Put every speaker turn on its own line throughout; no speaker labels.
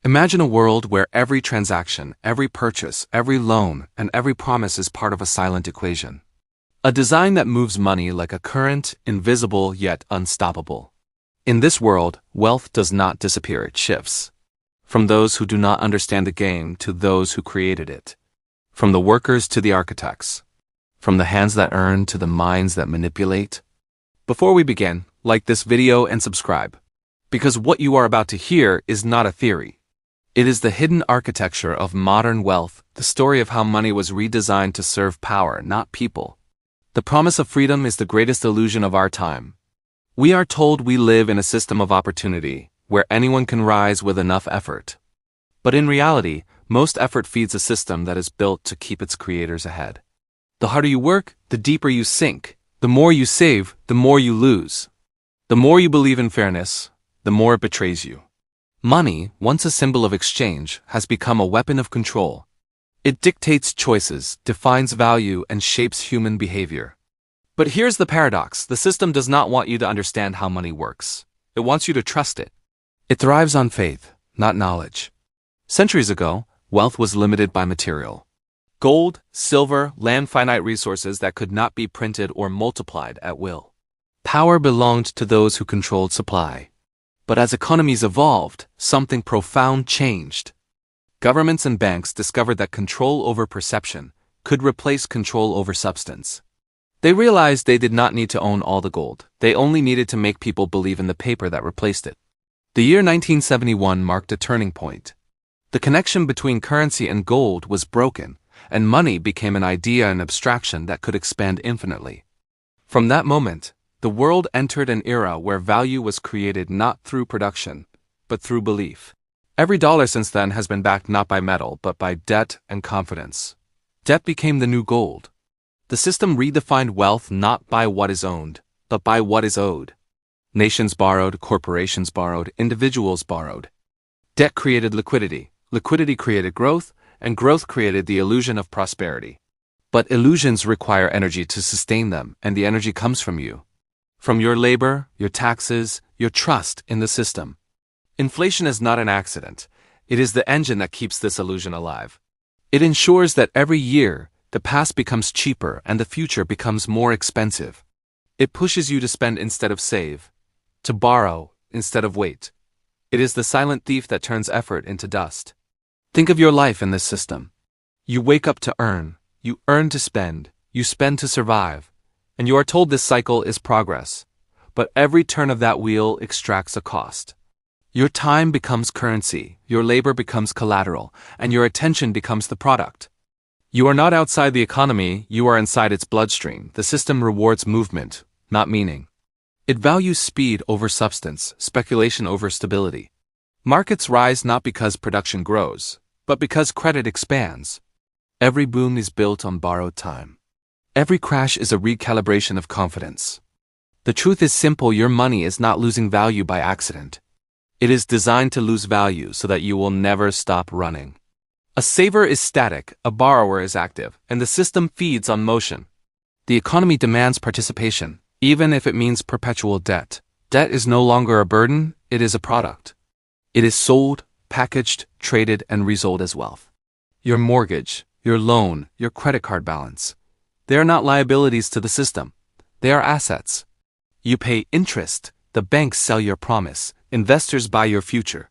Imagine a world where every transaction, every purchase, every loan, and every promise is part of a silent equation. A design that moves money like a current, invisible yet unstoppable. In this world, wealth does not disappear, it shifts. From those who do not understand the game to those who created it. From the workers to the architects. From the hands that earn to the minds that manipulate. Before we begin, like this video and subscribe. Because what you are about to hear is not a theory. It is the hidden architecture of modern wealth, the story of how money was redesigned to serve power, not people. The promise of freedom is the greatest illusion of our time. We are told we live in a system of opportunity, where anyone can rise with enough effort. But in reality, most effort feeds a system that is built to keep its creators ahead. The harder you work, the deeper you sink. The more you save, the more you lose. The more you believe in fairness, the more it betrays you. Money, once a symbol of exchange, has become a weapon of control. It dictates choices, defines value, and shapes human behavior. But here's the paradox: the system does not want you to understand how money works. It wants you to trust it. It thrives on faith, not knowledge. Centuries ago, wealth was limited by material. Gold, silver, land, finite resources that could not be printed or multiplied at will. Power belonged to those who controlled supply. But as economies evolved, something profound changed. Governments and banks discovered that control over perception could replace control over substance. They realized they did not need to own all the gold. They only needed to make people believe in the paper that replaced it. The year 1971 marked a turning point. The connection between currency and gold was broken, and money became an idea and abstraction that could expand infinitely. From that moment, the world entered an era where value was created not through production, but through belief. Every dollar since then has been backed not by metal, but by debt and confidence. Debt became the new gold. The system redefined wealth not by what is owned, but by what is owed. Nations borrowed, corporations borrowed, individuals borrowed. Debt created liquidity, liquidity created growth, and growth created the illusion of prosperity. But illusions require energy to sustain them, and the energy comes from you. From your labor, your taxes, your trust in the system. Inflation is not an accident. It is the engine that keeps this illusion alive. It ensures that every year, the past becomes cheaper and the future becomes more expensive. It pushes you to spend instead of save, to borrow instead of wait. It is the silent thief that turns effort into dust. Think of your life in this system. You wake up to earn, you earn to spend, you spend to survive. And you are told this cycle is progress, but every turn of that wheel extracts a cost. Your time becomes currency, your labor becomes collateral, and your attention becomes the product. You are not outside the economy, you are inside its bloodstream. The system rewards movement, not meaning. It values speed over substance, speculation over stability. Markets rise not because production grows, but because credit expands. Every boom is built on borrowed time. Every crash is a recalibration of confidence. The truth is simple: your money is not losing value by accident. It is designed to lose value so that you will never stop running. A saver is static, a borrower is active, and the system feeds on motion. The economy demands participation, even if it means perpetual debt. Debt is no longer a burden, it is a product. It is sold, packaged, traded, and resold as wealth. Your mortgage, your loan, your credit card balance. They are not liabilities to the system. They are assets. You pay interest, the banks sell your promise, investors buy your future.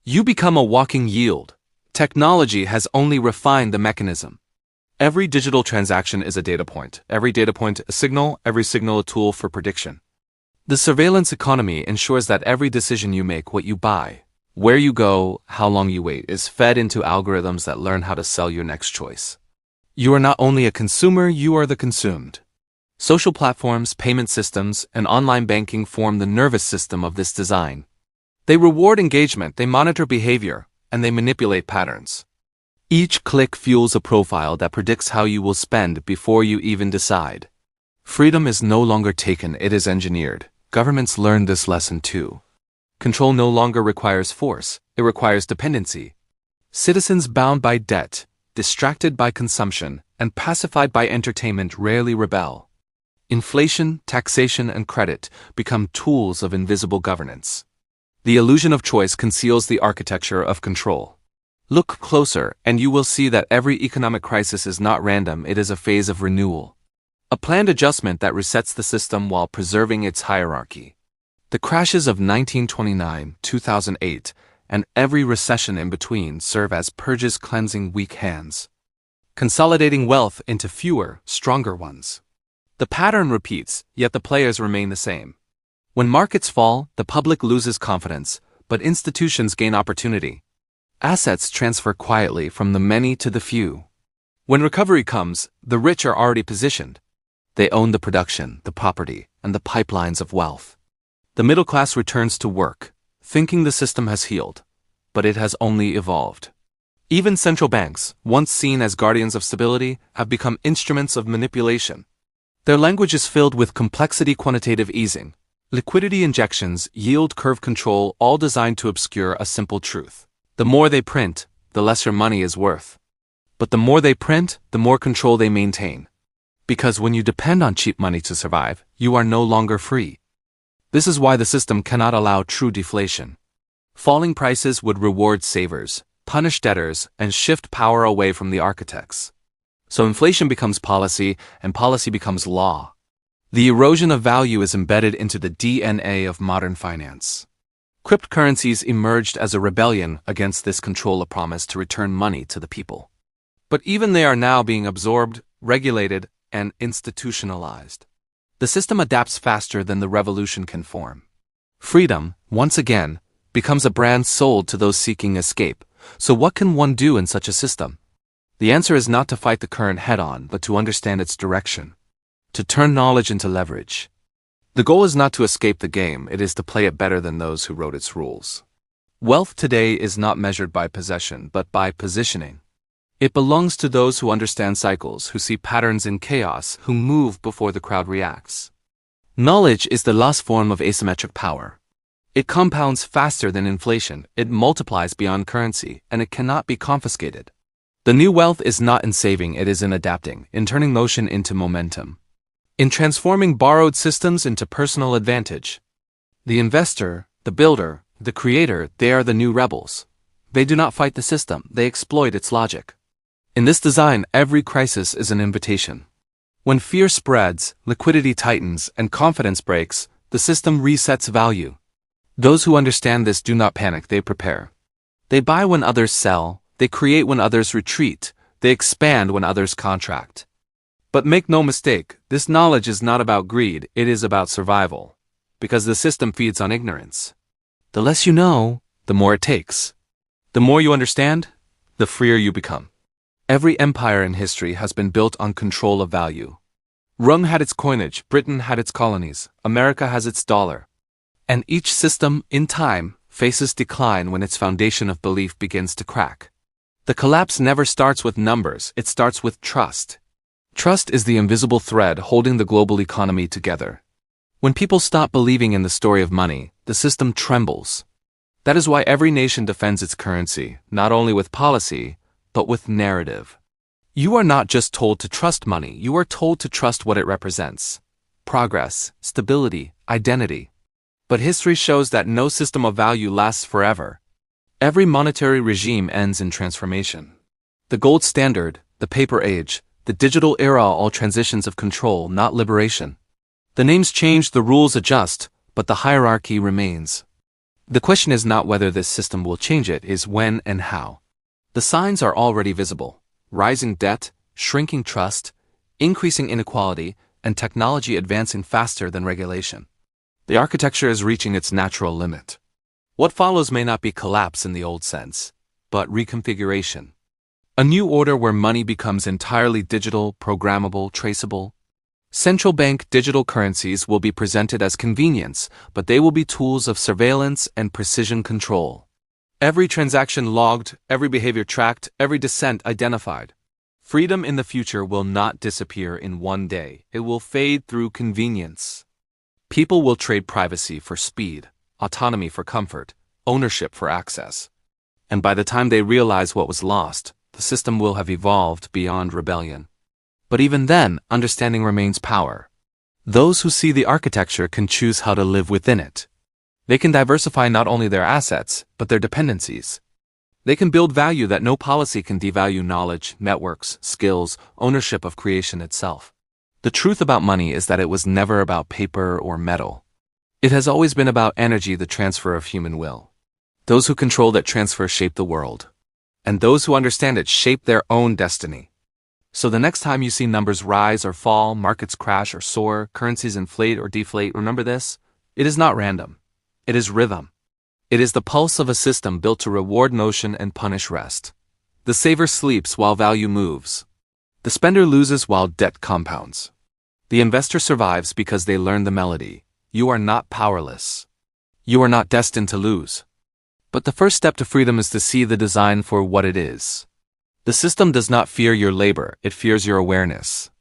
You become a walking yield. Technology has only refined the mechanism. Every digital transaction is a data point, every data point a signal, every signal a tool for prediction. The surveillance economy ensures that every decision you make, what you buy, where you go, how long you wait, is fed into algorithms that learn how to sell your next choice. You are not only a consumer, you are the consumed. Social platforms, payment systems, and online banking form the nervous system of this design. They reward engagement, they monitor behavior, and they manipulate patterns. Each click fuels a profile that predicts how you will spend before you even decide. Freedom is no longer taken, it is engineered. Governments learn this lesson too. Control no longer requires force, it requires dependency. Citizens bound by debt, distracted by consumption, and pacified by entertainment rarely rebel. Inflation, taxation, and credit become tools of invisible governance. The illusion of choice conceals the architecture of control. Look closer, and you will see that every economic crisis is not random, it is a phase of renewal. A planned adjustment that resets the system while preserving its hierarchy. The crashes of 1929, 2008, and every recession in between serve as purges cleansing weak hands, consolidating wealth into fewer, stronger ones. The pattern repeats, yet the players remain the same. When markets fall, the public loses confidence, but institutions gain opportunity. Assets transfer quietly from the many to the few. When recovery comes, the rich are already positioned. They own the production, the property, and the pipelines of wealth. The middle class returns to work, thinking the system has healed, but it has only evolved. Even central banks, once seen as guardians of stability, have become instruments of manipulation. Their language is filled with complexity, quantitative easing, liquidity injections, yield curve control, all designed to obscure a simple truth. The more they print, the less your money is worth. But the more they print, the more control they maintain. Because when you depend on cheap money to survive, you are no longer free. This is why the system cannot allow true deflation. Falling prices would reward savers, punish debtors, and shift power away from the architects. So inflation becomes policy, and policy becomes law. The erosion of value is embedded into the DNA of modern finance. Cryptocurrencies emerged as a rebellion against this control, a promise to return money to the people. But even they are now being absorbed, regulated, and institutionalized. The system adapts faster than the revolution can form. Freedom, once again, becomes a brand sold to those seeking escape. So what can one do in such a system? The answer is not to fight the current head-on, but to understand its direction. To turn knowledge into leverage. The goal is not to escape the game, it is to play it better than those who wrote its rules. Wealth today is not measured by possession, but by positioning. It belongs to those who understand cycles, who see patterns in chaos, who move before the crowd reacts. Knowledge is the last form of asymmetric power. It compounds faster than inflation, it multiplies beyond currency, and it cannot be confiscated. The new wealth is not in saving, it is in adapting, in turning motion into momentum. In transforming borrowed systems into personal advantage. The investor, the builder, the creator, they are the new rebels. They do not fight the system, they exploit its logic. In this design, every crisis is an invitation. When fear spreads, liquidity tightens, and confidence breaks, the system resets value. Those who understand this do not panic, they prepare. They buy when others sell, they create when others retreat, they expand when others contract. But make no mistake, this knowledge is not about greed, it is about survival. Because the system feeds on ignorance. The less you know, the more it takes. The more you understand, the freer you become. Every empire in history has been built on control of value. Rome had its coinage, Britain had its colonies, America has its dollar. And each system, in time, faces decline when its foundation of belief begins to crack. The collapse never starts with numbers, it starts with trust. Trust is the invisible thread holding the global economy together. When people stop believing in the story of money, the system trembles. That is why every nation defends its currency, not only with policy, but with narrative. You are not just told to trust money, you are told to trust what it represents. Progress, stability, identity. But history shows that no system of value lasts forever. Every monetary regime ends in transformation. The gold standard, the paper age, the digital era, all transitions of control, not liberation. The names change, the rules adjust, but the hierarchy remains. The question is not whether this system will change, it is when and how. The signs are already visible. Rising debt, shrinking trust, increasing inequality, and technology advancing faster than regulation. The architecture is reaching its natural limit. What follows may not be collapse in the old sense, but reconfiguration. A new order where money becomes entirely digital, programmable, traceable. Central bank digital currencies will be presented as convenience, but they will be tools of surveillance and precision control. Every transaction logged, every behavior tracked, every dissent identified. Freedom in the future will not disappear in one day. It will fade through convenience. People will trade privacy for speed, autonomy for comfort, ownership for access. And by the time they realize what was lost, the system will have evolved beyond rebellion. But even then, understanding remains power. Those who see the architecture can choose how to live within it. They can diversify not only their assets, but their dependencies. They can build value that no policy can devalue: knowledge, networks, skills, ownership of creation itself. The truth about money is that it was never about paper or metal. It has always been about energy, the transfer of human will. Those who control that transfer shape the world. And those who understand it shape their own destiny. So the next time you see numbers rise or fall, markets crash or soar, currencies inflate or deflate, remember this: it is not random. It is rhythm. It is the pulse of a system built to reward motion and punish rest. The saver sleeps while value moves. The spender loses while debt compounds. The investor survives because they learn the melody. You are not powerless. You are not destined to lose. But the first step to freedom is to see the design for what it is. The system does not fear your labor, it fears your awareness.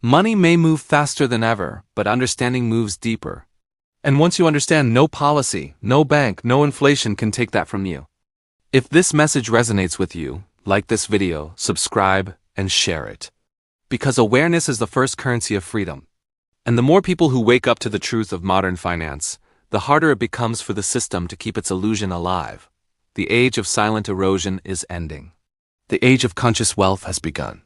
Money may move faster than ever, but understanding moves deeper. And once you understand, no policy, no bank, no inflation can take that from you. If this message resonates with you, like this video, subscribe, and share it. Because awareness is the first currency of freedom. And the more people who wake up to the truth of modern finance, the harder it becomes for the system to keep its illusion alive. The age of silent erosion is ending. The age of conscious wealth has begun.